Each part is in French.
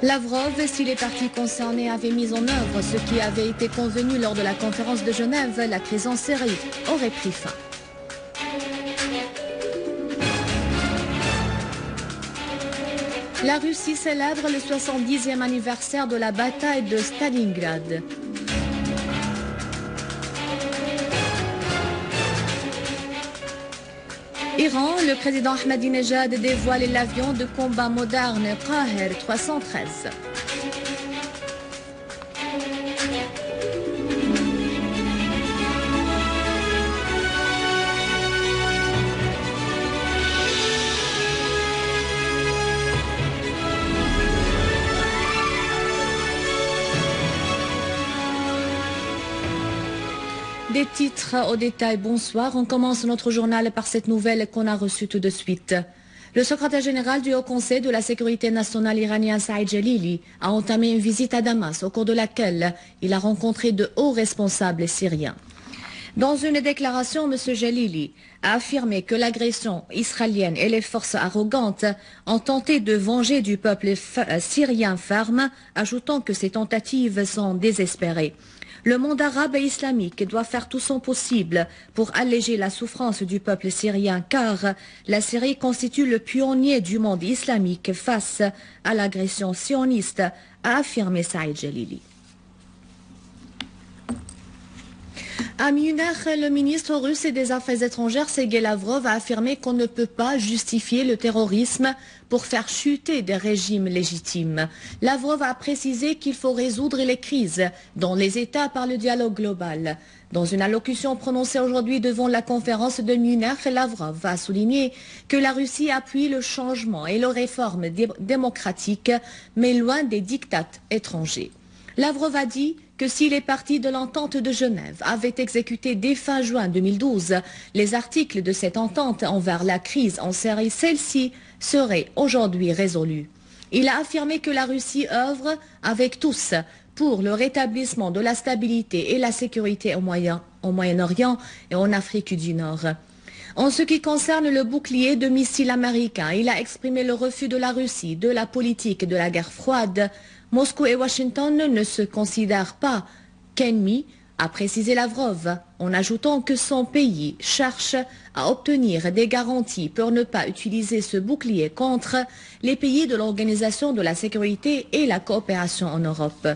Lavrov, si les parties concernées avaient mis en œuvre ce qui avait été convenu lors de la conférence de Genève, la crise en Syrie aurait pris fin. La Russie célèbre le 70e anniversaire de la bataille de Stalingrad. Iran, le président Ahmadinejad dévoile l'avion de combat moderne Qaher 313. Des titres au détail, bonsoir. On commence notre journal par cette nouvelle qu'on a reçue tout de suite. Le secrétaire général du Haut Conseil de la sécurité nationale iranien Saïd Jalili a entamé une visite à Damas au cours de laquelle il a rencontré de hauts responsables syriens. Dans une déclaration, M. Jalili a affirmé que l'agression israélienne et les forces arrogantes ont tenté de venger du peuple syrien ferme, ajoutant que ces tentatives sont désespérées. Le monde arabe et islamique doit faire tout son possible pour alléger la souffrance du peuple syrien car la Syrie constitue le pionnier du monde islamique face à l'agression sioniste, a affirmé Saïd Jalili. À Munich, le ministre russe des Affaires étrangères, Sergei Lavrov, a affirmé qu'on ne peut pas justifier le terrorisme pour faire chuter des régimes légitimes. Lavrov a précisé qu'il faut résoudre les crises dans les États par le dialogue global. Dans une allocution prononcée aujourd'hui devant la conférence de Munich, Lavrov a souligné que la Russie appuie le changement et les réformes démocratiques, mais loin des diktats étrangers. Lavrov a dit que si les parties de l'entente de Genève avaient exécuté dès fin juin 2012 les articles de cette entente envers la crise en Syrie, celle-ci serait aujourd'hui résolue. Il a affirmé que la Russie œuvre avec tous pour le rétablissement de la stabilité et la sécurité au Moyen-Orient et en Afrique du Nord. En ce qui concerne le bouclier de missiles américains, il a exprimé le refus de la Russie de la politique de la guerre froide. Moscou et Washington ne se considèrent pas qu'ennemis, a précisé Lavrov, en ajoutant que son pays cherche à obtenir des garanties pour ne pas utiliser ce bouclier contre les pays de l'Organisation de la sécurité et la coopération en Europe.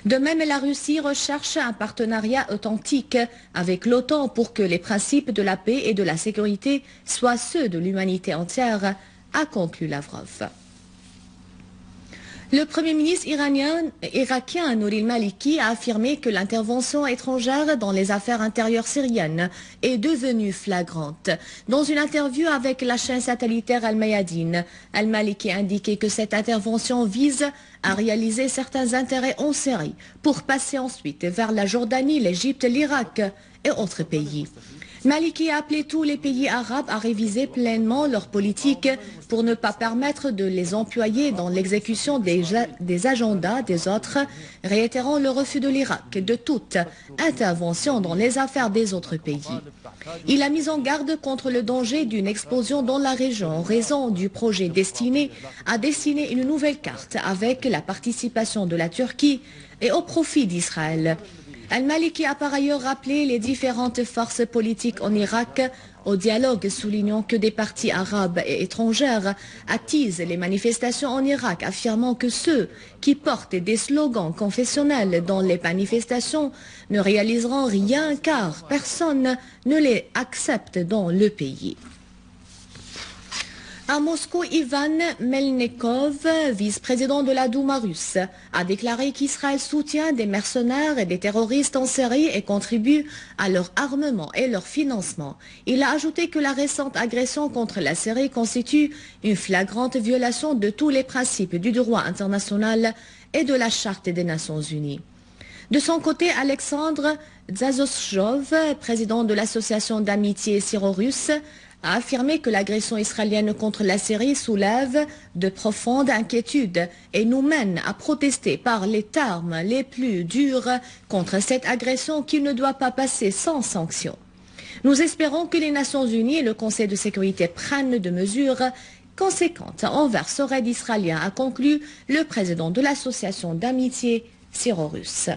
De même, la Russie recherche un partenariat authentique avec l'OTAN pour que les principes de la paix et de la sécurité soient ceux de l'humanité entière, a conclu Lavrov. Le Premier ministre irakien Nouri al-Maliki a affirmé que l'intervention étrangère dans les affaires intérieures syriennes est devenue flagrante. Dans une interview avec la chaîne satellitaire Al-Mayadin, al-Maliki a indiqué que cette intervention vise à réaliser certains intérêts en Syrie pour passer ensuite vers la Jordanie, l'Égypte, l'Irak et autres pays. Maliki a appelé tous les pays arabes à réviser pleinement leur politique pour ne pas permettre de les employer dans l'exécution des agendas des autres, réitérant le refus de l'Irak de toute intervention dans les affaires des autres pays. Il a mis en garde contre le danger d'une explosion dans la région en raison du projet destiné à dessiner une nouvelle carte avec la participation de la Turquie et au profit d'Israël. Al-Maliki a par ailleurs rappelé les différentes forces politiques en Irak au dialogue, soulignant que des partis arabes et étrangères attisent les manifestations en Irak, affirmant que ceux qui portent des slogans confessionnels dans les manifestations ne réaliseront rien car personne ne les accepte dans le pays. À Moscou, Ivan Melnikov, vice-président de la Douma russe, a déclaré qu'Israël soutient des mercenaires et des terroristes en Syrie et contribue à leur armement et leur financement. Il a ajouté que la récente agression contre la Syrie constitue une flagrante violation de tous les principes du droit international et de la Charte des Nations Unies. De son côté, Alexandre Dzazosjov, président de l'association d'amitié syro-russe, a affirmé que l'agression israélienne contre la Syrie soulève de profondes inquiétudes et nous mène à protester par les termes les plus durs contre cette agression qui ne doit pas passer sans sanction. Nous espérons que les Nations Unies et le Conseil de sécurité prennent des mesures conséquente envers ce raid israélien, a conclu le président de l'association d'amitié syro-russe.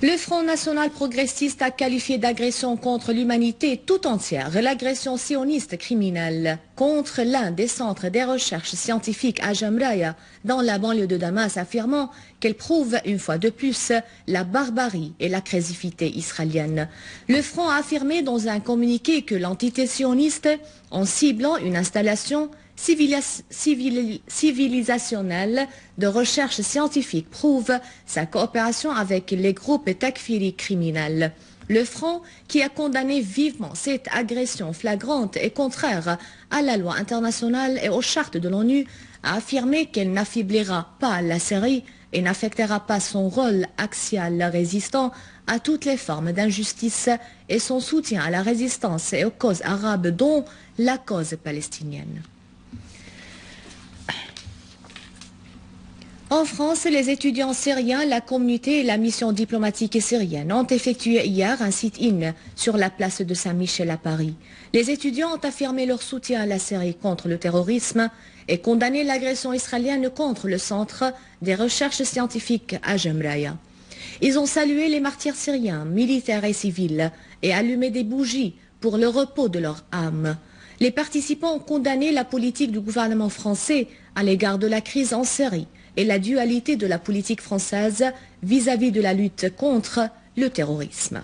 Le Front national progressiste a qualifié d'agression contre l'humanité tout entière l'agression sioniste criminelle contre l'un des centres des recherches scientifiques à Jamraya, dans la banlieue de Damas, affirmant qu'elle prouve une fois de plus la barbarie et la créativité israélienne. Le Front a affirmé dans un communiqué que l'entité sioniste, en ciblant une installation civilisationnelle de recherche scientifique, prouve sa coopération avec les groupes takfiri criminels. Le Front, qui a condamné vivement cette agression flagrante et contraire à la loi internationale et aux chartes de l'ONU, a affirmé qu'elle n'affaiblira pas la Syrie et n'affectera pas son rôle axial résistant à toutes les formes d'injustice et son soutien à la résistance et aux causes arabes, dont la cause palestinienne. En France, les étudiants syriens, la communauté et la mission diplomatique syrienne ont effectué hier un sit-in sur la place de Saint-Michel à Paris. Les étudiants ont affirmé leur soutien à la Syrie contre le terrorisme et condamné l'agression israélienne contre le centre des recherches scientifiques à Jamraya. Ils ont salué les martyrs syriens, militaires et civils, et allumé des bougies pour le repos de leur âme. Les participants ont condamné la politique du gouvernement français à l'égard de la crise en Syrie et la dualité de la politique française vis-à-vis de la lutte contre le terrorisme.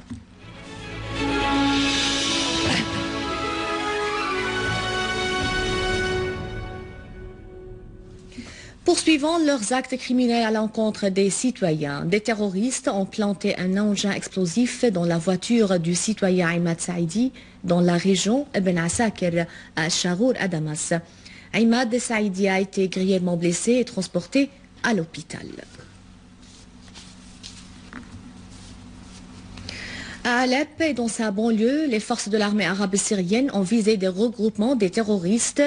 Poursuivant leurs actes criminels à l'encontre des citoyens, des terroristes ont planté un engin explosif dans la voiture du citoyen Imad Saïdi dans la région Ibn Asakir à Charour à Damas. Imad Saïdi a été grièvement blessé et transporté à l'hôpital. À Alep et dans sa banlieue, les forces de l'armée arabe syrienne ont visé des regroupements des terroristes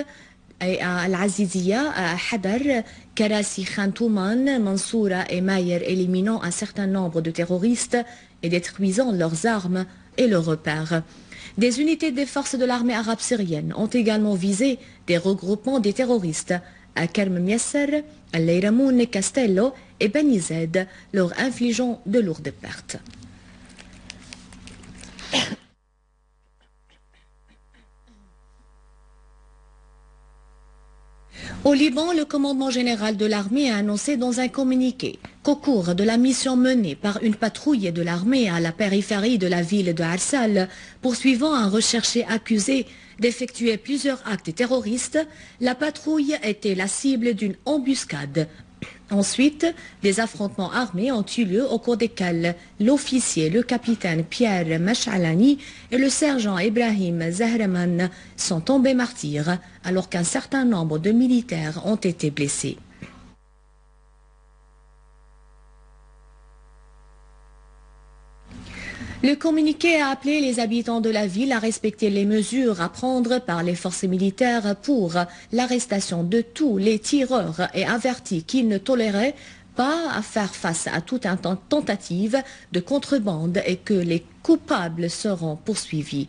à Al-Azizia, à Hadar, Karasi Khan Touman, Mansoura et Mayer, éliminant un certain nombre de terroristes et détruisant leurs armes et leurs repères. Des unités des forces de l'armée arabe syrienne ont également visé des regroupements des terroristes à Kerm Miesser, Al-Leiramoun, Castello et Benized, leur infligeant de lourdes pertes. Au Liban, le commandement général de l'armée a annoncé dans un communiqué qu'au cours de la mission menée par une patrouille de l'armée à la périphérie de la ville de Arsal, poursuivant un recherché accusé d'effectuer plusieurs actes terroristes, la patrouille était la cible d'une embuscade. Ensuite, des affrontements armés ont eu lieu au cours desquels l'officier, le capitaine Pierre Mashalani et le sergent Ibrahim Zahraman sont tombés martyrs, alors qu'un certain nombre de militaires ont été blessés. Le communiqué a appelé les habitants de la ville à respecter les mesures à prendre par les forces militaires pour l'arrestation de tous les tireurs et averti qu'ils ne toléraient pas à faire face à toute tentative de contrebande et que les coupables seront poursuivis.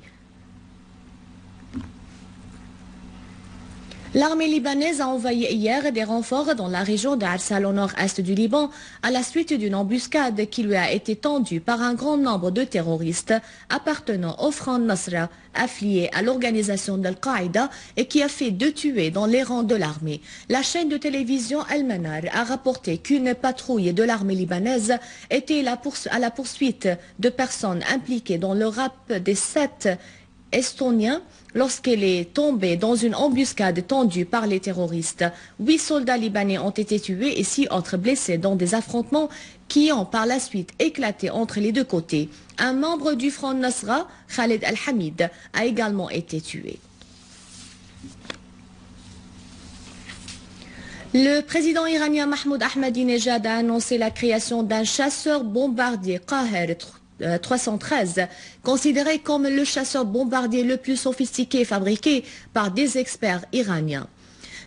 L'armée libanaise a envoyé hier des renforts dans la région d'Arsal au nord-est du Liban à la suite d'une embuscade qui lui a été tendue par un grand nombre de terroristes appartenant au Front Nasra, affilié à l'organisation d'Al-Qaïda et qui a fait 2 tués dans les rangs de l'armée. La chaîne de télévision Al-Manar a rapporté qu'une patrouille de l'armée libanaise était à la poursuite de personnes impliquées dans le rapt des 7 Estoniens lorsqu'elle est tombée dans une embuscade tendue par les terroristes. 8 soldats libanais ont été tués et 6 autres blessés dans des affrontements qui ont par la suite éclaté entre les deux côtés. Un membre du Front Nasra, Khaled Al-Hamid, a également été tué. Le président iranien Mahmoud Ahmadinejad a annoncé la création d'un chasseur bombardier Qaher 313, considéré comme le chasseur bombardier le plus sophistiqué fabriqué par des experts iraniens.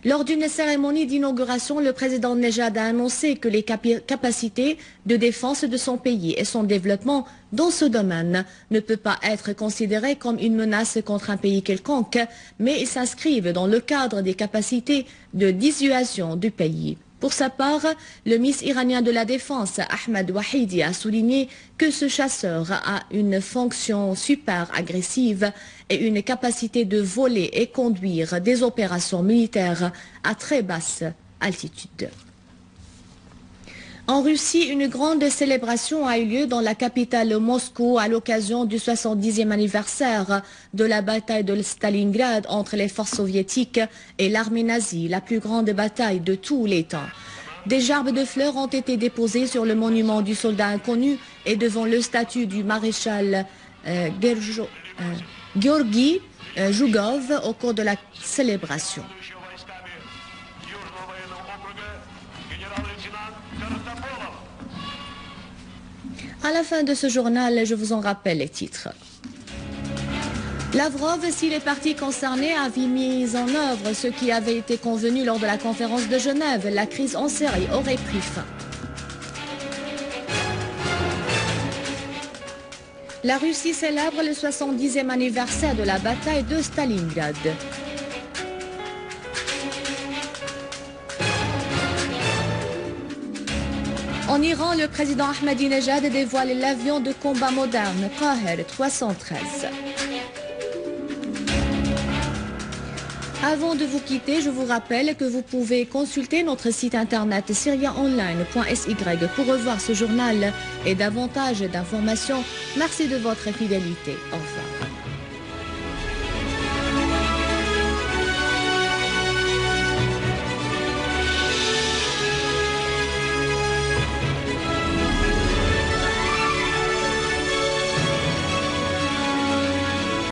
Lors d'une cérémonie d'inauguration, le président Nejad a annoncé que les capacités de défense de son pays et son développement dans ce domaine ne peut pas être considéré comme une menace contre un pays quelconque, mais ils s'inscrivent dans le cadre des capacités de dissuasion du pays. Pour sa part, le ministre iranien de la Défense, Ahmed Wahidi, a souligné que ce chasseur a une fonction super agressive et une capacité de voler et conduire des opérations militaires à très basse altitude. En Russie, une grande célébration a eu lieu dans la capitale Moscou à l'occasion du 70e anniversaire de la bataille de Stalingrad entre les forces soviétiques et l'armée nazie, la plus grande bataille de tous les temps. Des gerbes de fleurs ont été déposées sur le monument du soldat inconnu et devant le statut du maréchal Georgi Zhugov au cours de la célébration. À la fin de ce journal, je vous en rappelle les titres. Lavrov, si les parties concernées avaient mis en œuvre ce qui avait été convenu lors de la conférence de Genève, la crise en Syrie aurait pris fin. La Russie célèbre le 70e anniversaire de la bataille de Stalingrad. En Iran, le président Ahmadinejad dévoile l'avion de combat moderne Qaher 313. Avant de vous quitter, je vous rappelle que vous pouvez consulter notre site internet syriaonline.sy pour revoir ce journal et davantage d'informations. Merci de votre fidélité. Au revoir.